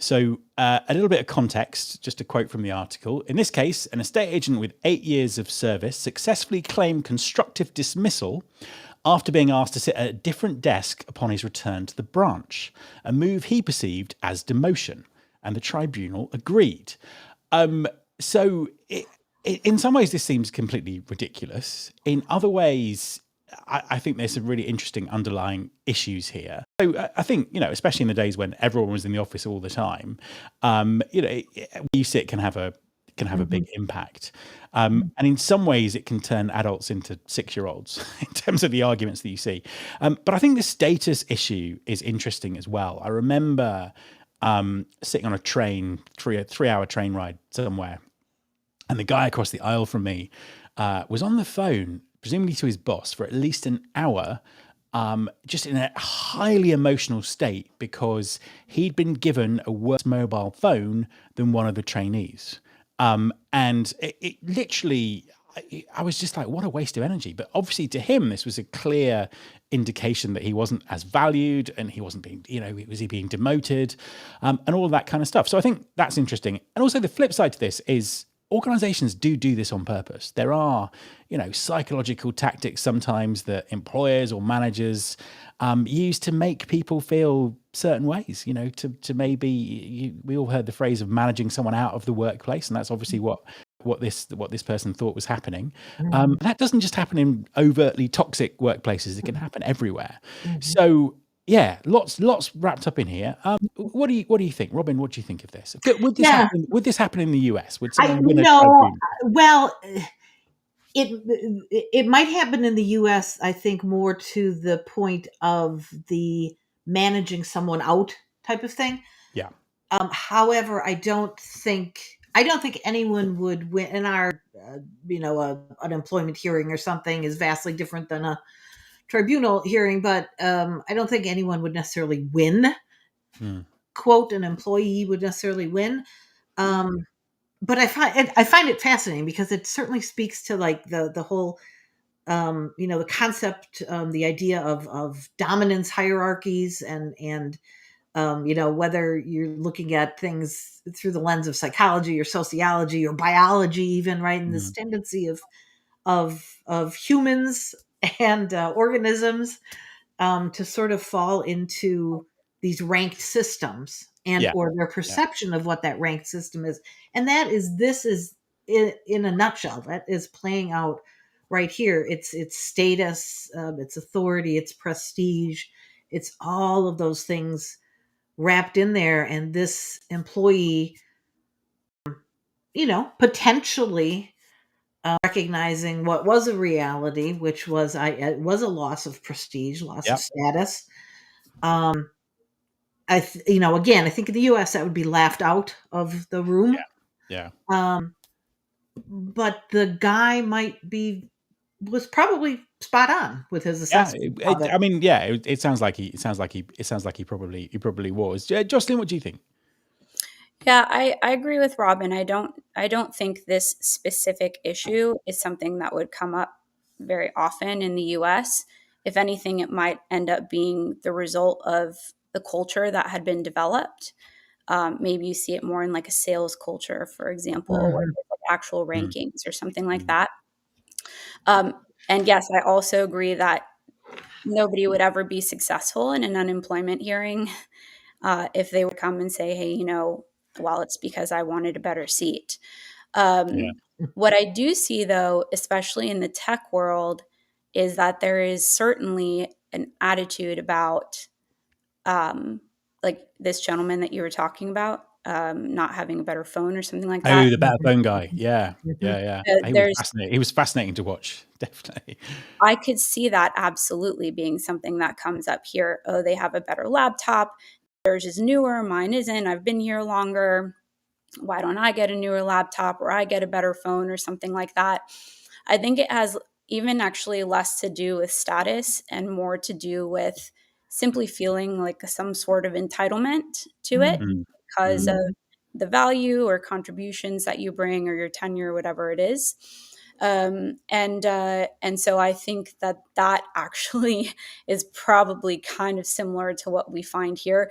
So, a little bit of context, just a quote from the article. In this case, an estate agent with 8 years of service successfully claimed constructive dismissal after being asked to sit at a different desk upon his return to the branch, a move he perceived as demotion, and the tribunal agreed. So, in some ways, this seems completely ridiculous. In other ways, I think there's some really interesting underlying issues here. So I think, especially in the days when everyone was in the office all the time, where you sit can have a big impact. And in some ways, it can turn adults into 6-year-olds in terms of the arguments that you see. But I think the status issue is interesting as well. I remember sitting on a train, three-hour train ride somewhere, and the guy across the aisle from me was on the phone, presumably to his boss, for at least an hour, just in a highly emotional state because he'd been given a worse mobile phone than one of the trainees. And it literally, I was just like, what a waste of energy. But obviously to him, this was a clear indication that he wasn't as valued and he wasn't being, was he being demoted, and all of that kind of stuff. So I think that's interesting. And also the flip side to this is organizations do this on purpose. There are, psychological tactics sometimes that employers or managers use to make people feel certain ways, to maybe, we all heard the phrase of managing someone out of the workplace. And that's obviously what this person thought was happening. That doesn't just happen in overtly toxic workplaces. It can happen everywhere. So yeah, lots wrapped up in here. What do you think, Robin? What do you think of this? Would this happen in the US? Would someone win a tribunal? Well, it might happen in the US, I think, more to the point of the managing someone out type of thing. Yeah. However, I don't think anyone would win in our unemployment hearing or something is vastly different than a tribunal hearing, but I don't think anyone would necessarily win. Quote, an employee would necessarily win. But I find it fascinating because it certainly speaks to like the whole the concept, the idea of dominance hierarchies and whether you're looking at things through the lens of psychology or sociology or biology, even, right? And this tendency of humans and organisms to sort of fall into these ranked systems or their perception of what that ranked system is. And this is in a nutshell, that is playing out right here. It's status, it's authority, it's prestige, it's all of those things wrapped in there. And this employee, potentially recognizing what was a reality, which was it was a loss of prestige, loss of status. Again, I think in the U.S. that would be laughed out of the room. Yeah. But the guy was probably spot on with his assessment. It sounds like he probably was. Jocelyn, what do you think? Yeah, I agree with Robin. I don't think this specific issue is something that would come up very often in the US. If anything, it might end up being the result of the culture that had been developed. Maybe you see it more in like a sales culture, for example, where there's like actual rankings or something like that. And yes, I also agree that nobody would ever be successful in an unemployment hearing if they would come and say, hey, well, it's because I wanted a better seat. What I do see, though, especially in the tech world, is that there is certainly an attitude about like this gentleman that you were talking about, not having a better phone or something like that. Oh, the better phone guy. Yeah. He was fascinating to watch, definitely. I could see that absolutely being something that comes up here. Oh, they have a better laptop. Theirs is newer. Mine isn't. I've been here longer. Why don't I get a newer laptop or I get a better phone or something like that? I think it has even actually less to do with status and more to do with simply feeling like some sort of entitlement to it because of the value or contributions that you bring or your tenure, whatever it is. And so I think that actually is probably kind of similar to what we find here.